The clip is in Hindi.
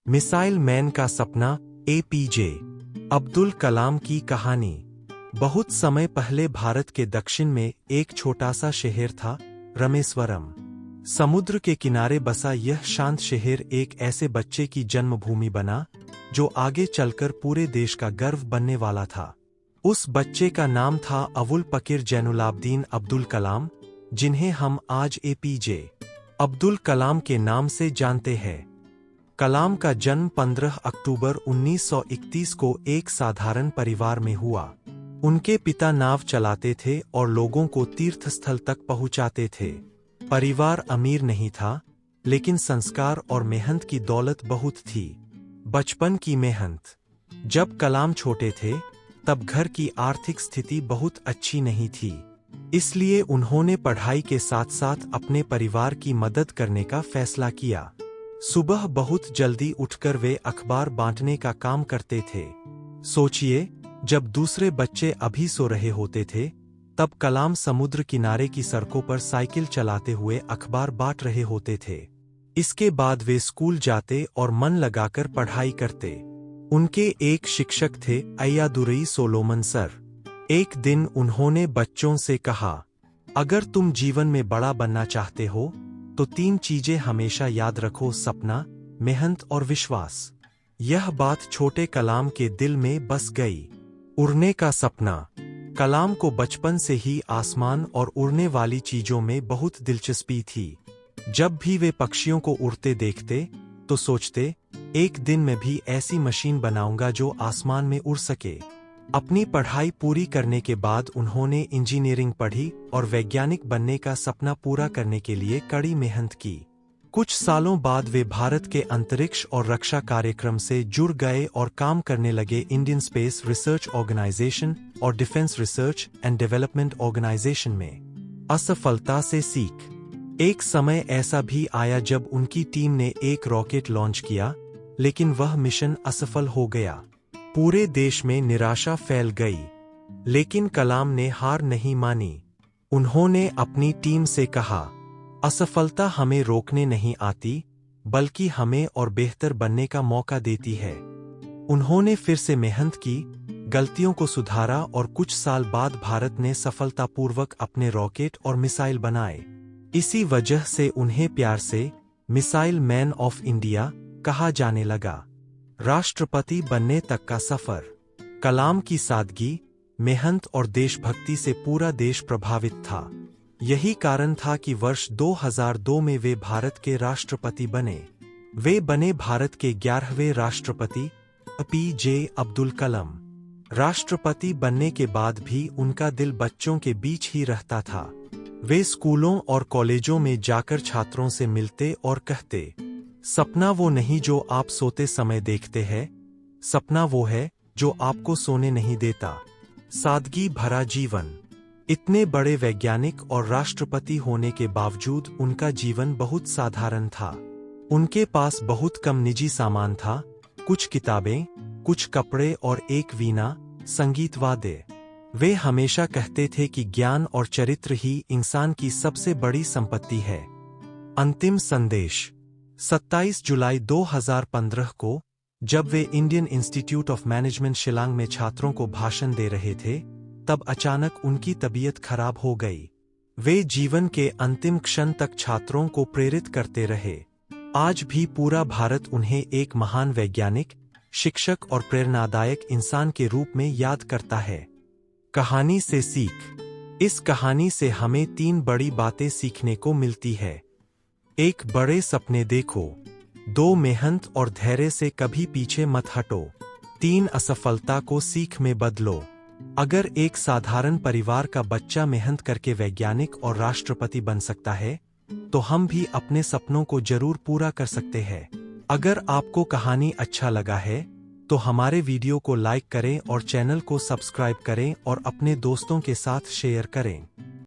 मिसाइल मैन का सपना, एपीजे अब्दुल कलाम की कहानी। बहुत समय पहले भारत के दक्षिण में एक छोटा सा शहर था, रामेश्वरम। समुद्र के किनारे बसा यह शांत शहर एक ऐसे बच्चे की जन्मभूमि बना जो आगे चलकर पूरे देश का गर्व बनने वाला था। उस बच्चे का नाम था अवुल पकीर जैनुलाब्दीन अब्दुल कलाम, जिन्हें हम आज एपीजे अब्दुल कलाम के नाम से जानते हैं। कलाम का जन्म 15 अक्टूबर 1931 को एक साधारण परिवार में हुआ। उनके पिता नाव चलाते थे और लोगों को तीर्थस्थल तक पहुंचाते थे। परिवार अमीर नहीं था, लेकिन संस्कार और मेहनत की दौलत बहुत थी। बचपन की मेहनत। जब कलाम छोटे थे, तब घर की आर्थिक स्थिति बहुत अच्छी नहीं थी। इसलिए उन्होंने पढ़ाई के साथ साथ अपने परिवार की मदद करने का फैसला किया। सुबह बहुत जल्दी उठकर वे अखबार बांटने का काम करते थे। सोचिए, जब दूसरे बच्चे अभी सो रहे होते थे, तब कलाम समुद्र किनारे की सड़कों पर साइकिल चलाते हुए अखबार बांट रहे होते थे। इसके बाद वे स्कूल जाते और मन लगाकर पढ़ाई करते। उनके एक शिक्षक थे, अय्यादुरई सोलोमन सर। एक दिन उन्होंने बच्चों से कहा, अगर तुम जीवन में बड़ा बनना चाहते हो तो 3 चीजें हमेशा याद रखो: सपना, मेहनत और विश्वास। यह बात छोटे कलाम के दिल में बस गई। उड़ने का सपना। कलाम को बचपन से ही आसमान और उड़ने वाली चीजों में बहुत दिलचस्पी थी। जब भी वे पक्षियों को उड़ते देखते तो सोचते, एक दिन मैं भी ऐसी मशीन बनाऊंगा जो आसमान में उड़ सके। अपनी पढ़ाई पूरी करने के बाद उन्होंने इंजीनियरिंग पढ़ी और वैज्ञानिक बनने का सपना पूरा करने के लिए कड़ी मेहनत की। कुछ सालों बाद वे भारत के अंतरिक्ष और रक्षा कार्यक्रम से जुड़ गए और काम करने लगे इंडियन स्पेस रिसर्च ऑर्गेनाइजेशन और defence research and development organisation में। असफलता से सीख। एक समय ऐसा भी आया जब उनकी टीम ने एक रॉकेट लॉन्च किया, लेकिन वह मिशन असफल हो गया। पूरे देश में निराशा फैल गई, लेकिन कलाम ने हार नहीं मानी। उन्होंने अपनी टीम से कहा, असफलता हमें रोकने नहीं आती, बल्कि हमें और बेहतर बनने का मौका देती है। उन्होंने फिर से मेहनत की, गलतियों को सुधारा और कुछ साल बाद भारत ने सफलतापूर्वक अपने रॉकेट और मिसाइल बनाए। इसी वजह से उन्हें प्यार से मिसाइल मैन ऑफ इंडिया कहा जाने लगा। राष्ट्रपति बनने तक का सफर। कलाम की सादगी, मेहनत और देशभक्ति से पूरा देश प्रभावित था। यही कारण था कि वर्ष 2002 में वे भारत के राष्ट्रपति बने। वे बने भारत के 11वें राष्ट्रपति, एपीजे अब्दुल कलाम। राष्ट्रपति बनने के बाद भी उनका दिल बच्चों के बीच ही रहता था। वे स्कूलों और कॉलेजों में जाकर छात्रों से मिलते और कहते, सपना वो नहीं जो आप सोते समय देखते हैं, सपना वो है जो आपको सोने नहीं देता। सादगी भरा जीवन। इतने बड़े वैज्ञानिक और राष्ट्रपति होने के बावजूद उनका जीवन बहुत साधारण था। उनके पास बहुत कम निजी सामान था, कुछ किताबें, कुछ कपड़े और एक वीणा, संगीत वाद्य। वे हमेशा कहते थे कि ज्ञान और चरित्र ही इंसान की सबसे बड़ी संपत्ति है। अंतिम संदेश। 27 जुलाई 2015 को, जब वे Indian Institute of Management Shillong में छात्रों को भाषण दे रहे थे, तब अचानक उनकी तबीयत खराब हो गई। वे जीवन के अंतिम क्षण तक छात्रों को प्रेरित करते रहे। आज भी पूरा भारत उन्हें एक महान वैज्ञानिक, शिक्षक और प्रेरणादायक इंसान के रूप में याद करता है। कहानी से सीख। इस कहानी से हमें 3 बड़ी बातें सीखने को मिलती है। 1. बड़े सपने देखो। 2. मेहनत और धैर्य से कभी पीछे मत हटो। 3. असफलता को सीख में बदलो। अगर एक साधारण परिवार का बच्चा मेहनत करके वैज्ञानिक और राष्ट्रपति बन सकता है, तो हम भी अपने सपनों को जरूर पूरा कर सकते हैं। अगर आपको कहानी अच्छा लगा है, तो हमारे वीडियो को लाइक करें और चैनल को सब्सक्राइब करें और अपने दोस्तों के साथ शेयर करें।